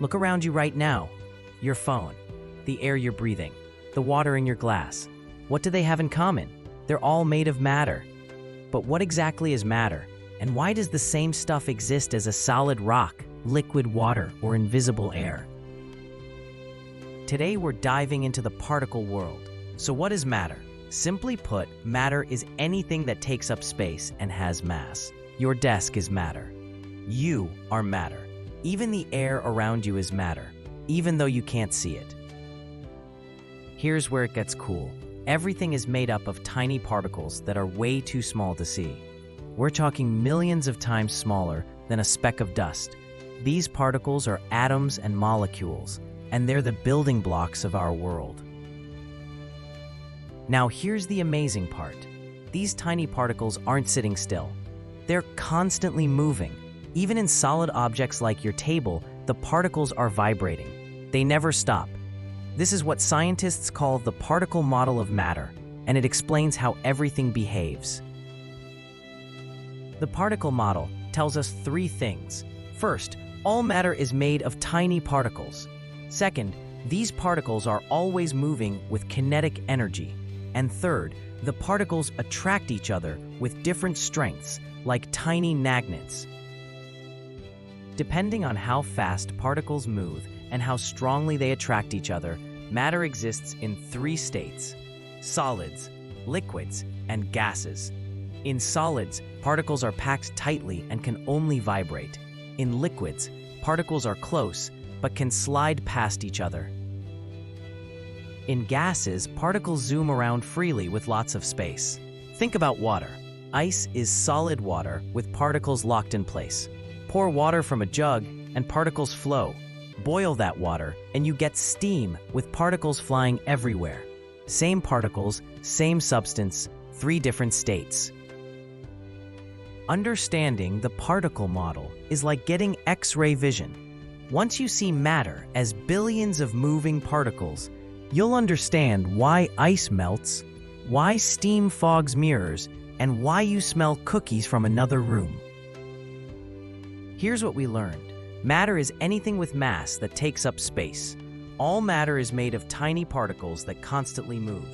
Look around you right now. Your phone, the air you're breathing, the water in your glass. What do they have in common? They're all made of matter. But what exactly is matter? And why does the same stuff exist as a solid rock, liquid water, or invisible air? Today we're diving into the particle world. So what is matter? Simply put, matter is anything that takes up space and has mass. Your desk is matter. You are matter. Even the air around you is matter, even though you can't see it. Here's where it gets cool. Everything is made up of tiny particles that are way too small to see. We're talking millions of times smaller than a speck of dust. These particles are atoms and molecules, and they're the building blocks of our world. Now here's the amazing part. These tiny particles aren't sitting still. They're constantly moving. Even in solid objects like your table, the particles are vibrating. They never stop. This is what scientists call the particle model of matter, and it explains how everything behaves. The particle model tells us three things. First, all matter is made of tiny particles. Second, these particles are always moving with kinetic energy. And third, the particles attract each other with different strengths, like tiny magnets. Depending on how fast particles move and how strongly they attract each other, matter exists in three states: solids, liquids, and gases. In solids, particles are packed tightly and can only vibrate. In liquids, particles are close but can slide past each other. In gases, particles zoom around freely with lots of space. Think about water. Ice is solid water with particles locked in place. Pour water from a jug and particles flow. Boil that water and you get steam with particles flying everywhere. Same particles, same substance, three different states. Understanding the particle model is like getting X-ray vision. Once you see matter as billions of moving particles, you'll understand why ice melts, why steam fogs mirrors, and why you smell cookies from another room. Here's what we learned. Matter is anything with mass that takes up space. All matter is made of tiny particles that constantly move.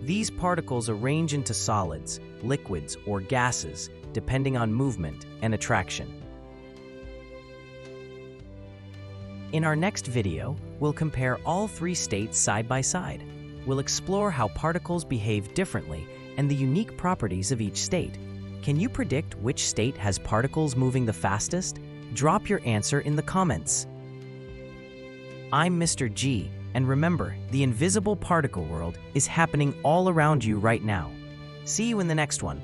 These particles arrange into solids, liquids, or gases, depending on movement and attraction. In our next video, we'll compare all three states side by side. We'll explore how particles behave differently and the unique properties of each state. Can you predict which state has particles moving the fastest? Drop your answer in the comments. I'm Mr. G, and remember, the invisible particle world is happening all around you right now. See you in the next one.